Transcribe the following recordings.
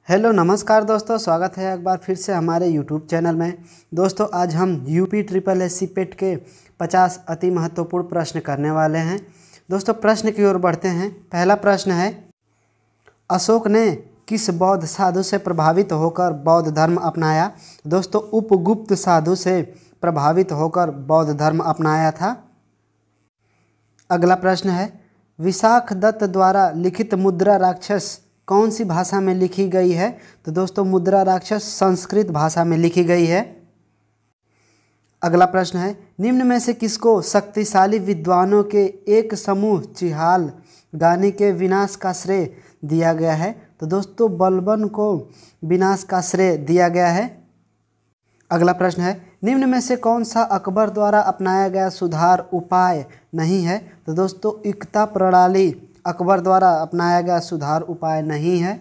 Hello नमस्कार दोस्तों, स्वागत है एक बार फिर से हमारे यूट्यूब चैनल में। दोस्तों आज हम यूपी ट्रिपल एस सी पेट के 50 अति महत्वपूर्ण प्रश्न करने वाले हैं। दोस्तों प्रश्न की ओर बढ़ते हैं। पहला प्रश्न है, अशोक ने किस बौद्ध साधु से प्रभावित होकर बौद्ध धर्म अपनाया? दोस्तों उपगुप्त साधु से प्रभावित होकर बौद्ध धर्म अपनाया था। अगला प्रश्न है, विशाख दत्त द्वारा लिखित मुद्रा राक्षस कौन सी भाषा में लिखी गई है? तो दोस्तों मुद्रा राक्षस संस्कृत भाषा में लिखी गई है। अगला प्रश्न है, निम्न में से किसको शक्तिशाली विद्वानों के एक समूह चिहाल गाने के विनाश का श्रेय दिया गया है? तो दोस्तों बलबन को विनाश का श्रेय दिया गया है। अगला प्रश्न है, निम्न में से कौन सा अकबर द्वारा अपनाया गया सुधार उपाय नहीं है? तो दोस्तों एकता प्रणाली अकबर द्वारा अपनाया गया सुधार उपाय नहीं है।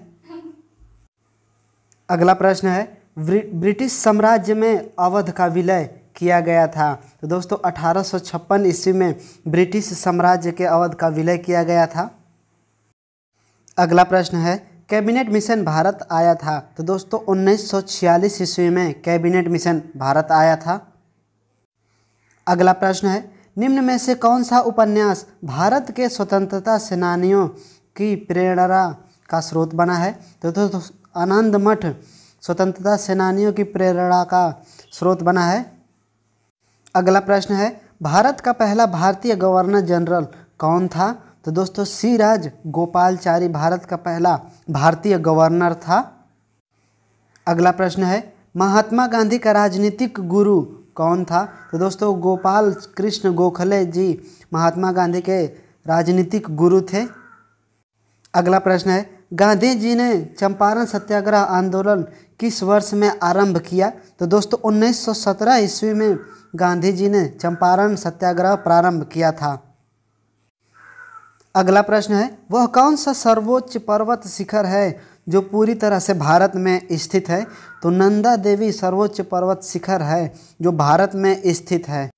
अगला प्रश्न है, ब्रिटिश साम्राज्य में अवध का विलय किया गया था? तो दोस्तों 1856 ईस्वी में ब्रिटिश साम्राज्य के अवध का विलय किया गया था। अगला प्रश्न है, कैबिनेट मिशन भारत आया था? तो दोस्तों 1946 ईस्वी में कैबिनेट मिशन भारत आया था। अगला प्रश्न है, निम्न में से कौन सा उपन्यास भारत के स्वतंत्रता सेनानियों की प्रेरणा का स्रोत बना है? तो दोस्तों आनंद मठ स्वतंत्रता सेनानियों की प्रेरणा का स्रोत बना है। अगला प्रश्न है, भारत का पहला भारतीय गवर्नर जनरल कौन था? तो दोस्तों सी राजगोपालाचारी भारत का पहला भारतीय गवर्नर था। अगला प्रश्न है, महात्मा गांधी का राजनीतिक गुरु कौन था? तो दोस्तों गोपाल कृष्ण गोखले जी महात्मा गांधी के राजनीतिक गुरु थे। अगला प्रश्न है, गांधी जी ने चंपारण सत्याग्रह आंदोलन किस वर्ष में आरंभ किया? तो दोस्तों 1917 ईस्वी में गांधी जी ने चंपारण सत्याग्रह प्रारंभ किया था। अगला प्रश्न है, वह कौन सा सर्वोच्च पर्वत शिखर है जो पूरी तरह से भारत में स्थित है? तो नंदा देवी सर्वोच्च पर्वत शिखर है जो भारत में स्थित है।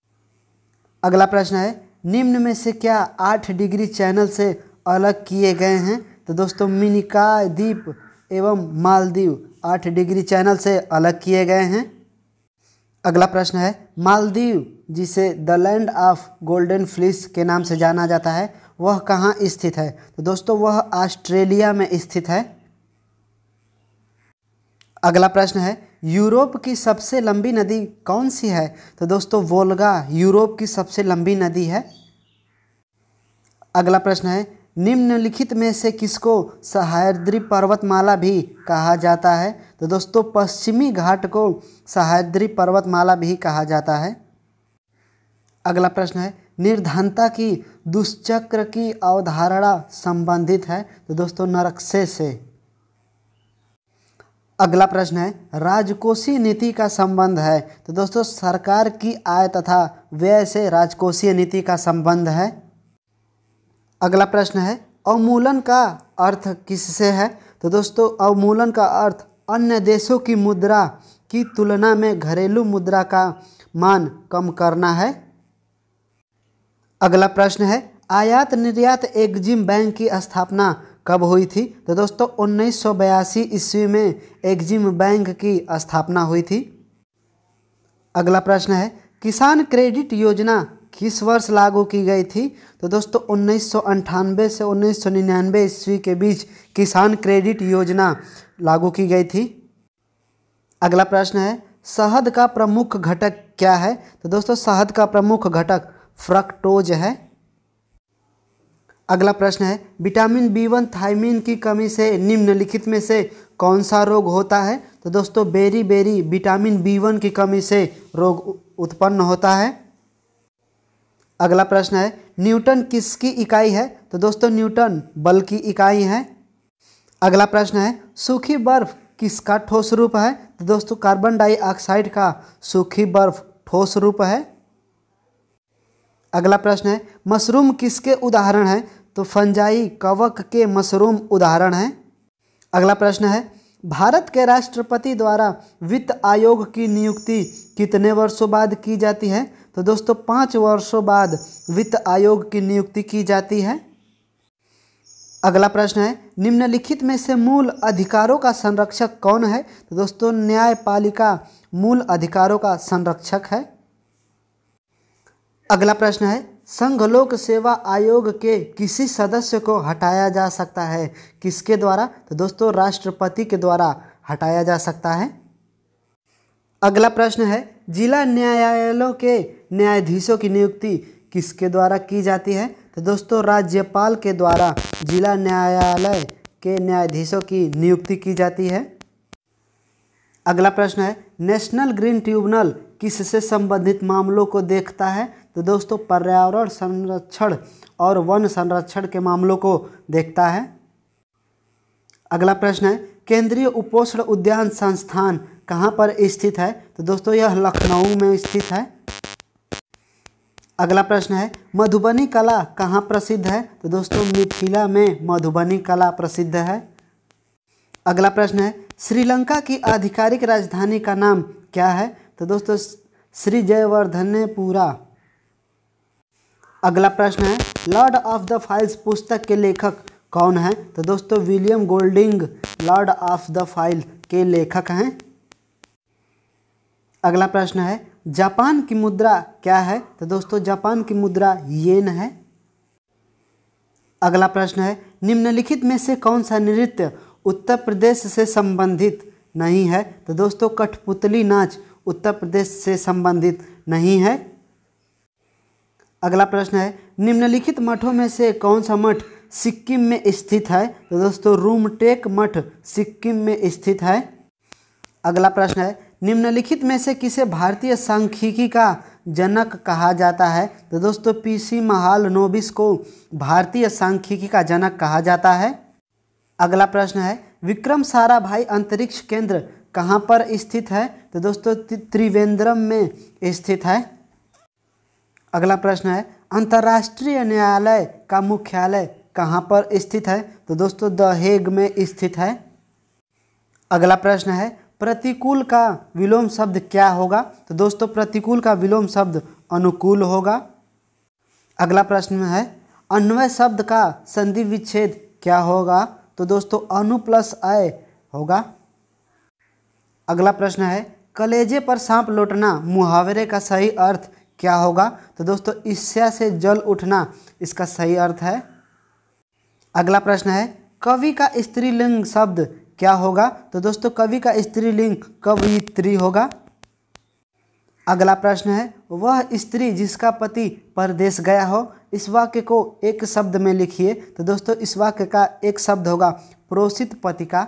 अगला प्रश्न है, निम्न में से क्या 8 डिग्री चैनल से अलग किए गए हैं? तो दोस्तों मिनिकॉय द्वीप एवं मालदीव 8 डिग्री चैनल से अलग किए गए हैं। अगला प्रश्न है, मालदीव जिसे the land of golden fleece के नाम से जाना जाता है वह कहाँ स्थित है? तो दोस्तों वह ऑस्ट्रेलिया में स्थित है। अगला प्रश्न है, यूरोप की सबसे लंबी नदी कौन सी है? तो दोस्तों वोल्गा यूरोप की सबसे लंबी नदी है। अगला प्रश्न है, निम्नलिखित में से किसको सह्याद्री पर्वतमाला भी कहा जाता है? तो दोस्तों पश्चिमी घाट को सह्याद्री पर्वतमाला भी कहा जाता है। अगला प्रश्न है, निर्धनता की दुष्चक्र की अवधारणा संबंधित है? तो दोस्तों नरकसे से। अगला प्रश्न है, राजकोषीय नीति का संबंध है? तो दोस्तों सरकार की आय तथा व्यय से राजकोषीय नीति का संबंध है। अगला प्रश्न है, अवमूलन का अर्थ किससे है? तो दोस्तों अवमूलन का अर्थ अन्य देशों की मुद्रा की तुलना में घरेलू मुद्रा का मान कम करना है। अगला प्रश्न है, आयात निर्यात एग्जिम बैंक की स्थापना कब हुई थी? तो दोस्तों 1982 ईस्वी में एग्जिम बैंक की स्थापना हुई थी। अगला प्रश्न है, किसान क्रेडिट योजना किस वर्ष लागू की गई थी? तो दोस्तों 1998 से 1999 ईस्वी के बीच किसान क्रेडिट योजना लागू की गई थी। अगला प्रश्न है, शहद का प्रमुख घटक क्या है? तो दोस्तों शहद का प्रमुख घटक फ्रक्टोज है। अगला प्रश्न है, विटामिन B1 थायमीन की कमी से निम्नलिखित में से कौन सा रोग होता है? तो दोस्तों बेरी विटामिन B1 की कमी से रोग उत्पन्न होता है। अगला प्रश्न है, न्यूटन किसकी इकाई है? तो दोस्तों न्यूटन बल की इकाई है। अगला प्रश्न है, सूखी बर्फ किसका ठोस रूप है? तो दोस्तों कार्बन डाइऑक्साइड का सूखी बर्फ ठोस रूप है। अगला प्रश्न है, मशरूम किसके उदाहरण हैं? तो फंजाई कवक के मशरूम उदाहरण हैं। अगला प्रश्न है, भारत के राष्ट्रपति द्वारा वित्त आयोग की नियुक्ति कितने वर्षों बाद की जाती है? तो दोस्तों 5 वर्षों बाद वित्त आयोग की नियुक्ति की जाती है। अगला प्रश्न है, निम्नलिखित में से मूल अधिकारों का संरक्षक कौन है? तो दोस्तों न्यायपालिका मूल अधिकारों का संरक्षक है। अगला प्रश्न है, संघ लोक सेवा आयोग के किसी सदस्य को हटाया जा सकता है, किसके द्वारा? तो दोस्तों राष्ट्रपति के द्वारा हटाया जा सकता है। अगला प्रश्न है, जिला न्यायालयों के न्यायाधीशों की नियुक्ति किसके द्वारा की जाती है? तो दोस्तों राज्यपाल के द्वारा जिला न्यायालय के न्यायाधीशों की नियुक्ति की जाती है। अगला प्रश्न है, नेशनल ग्रीन ट्रिब्यूनल किससे संबंधित मामलों को देखता है? तो दोस्तों पर्यावरण संरक्षण और वन संरक्षण के मामलों को देखता है। अगला प्रश्न है, केंद्रीय उपोष्ण उद्यान संस्थान कहाँ पर स्थित है? तो दोस्तों यह लखनऊ में स्थित है। अगला प्रश्न है, मधुबनी कला कहाँ प्रसिद्ध है? तो दोस्तों मिथिला में मधुबनी कला प्रसिद्ध है। अगला प्रश्न है, श्रीलंका की आधिकारिक राजधानी का नाम क्या है? तो दोस्तों श्री जयवर्धनेपुरा। अगला प्रश्न है, लॉर्ड ऑफ द फाइल्स पुस्तक के लेखक कौन है? तो दोस्तों William Golding Lord of the file के लेखक हैं। अगला प्रश्न है, जापान की मुद्रा क्या है? तो दोस्तों जापान की मुद्रा येन है। अगला प्रश्न है, निम्नलिखित में से कौन सा नृत्य उत्तर प्रदेश से संबंधित नहीं है? तो दोस्तों कठपुतली नाच उत्तर प्रदेश से संबंधित नहीं है। अगला प्रश्न है, निम्नलिखित मठों में से कौन सा मठ सिक्किम में स्थित है? तो दोस्तों रूमटेक मठ सिक्किम में स्थित है। अगला प्रश्न है, निम्नलिखित में से किसे भारतीय सांख्यिकी का जनक कहा जाता है? तो दोस्तों पीसी महालनोबिस को भारतीय सांख्यिकी का जनक कहा जाता है। अगला प्रश्न है, विक्रम साराभाई अंतरिक्ष केंद्र कहाँ पर स्थित है? तो दोस्तों त्रिवेंद्रम में स्थित है। अगला प्रश्न है, अंतर्राष्ट्रीय न्यायालय का मुख्यालय कहाँ पर स्थित है? तो दोस्तों द हेग में स्थित है। अगला प्रश्न है, प्रतिकूल का विलोम शब्द क्या होगा? तो दोस्तों प्रतिकूल का विलोम शब्द अनुकूल होगा। अगला प्रश्न है, अन्वय शब्द का संधि विच्छेद क्या होगा? तो दोस्तों अनु प्लस अय होगा। अगला प्रश्न है, कलेजे पर सांप लौटना मुहावरे का सही अर्थ क्या होगा? तो दोस्तों ईर्ष्या से जल उठना इसका सही अर्थ है। अगला प्रश्न है, कवि का स्त्रीलिंग शब्द क्या होगा? तो दोस्तों कवि का स्त्रीलिंग कवयित्री होगा। अगला प्रश्न है, वह स्त्री जिसका पति परदेश गया हो, इस वाक्य को एक शब्द में लिखिए। तो दोस्तों इस वाक्य का एक शब्द होगा प्रोषित पति का।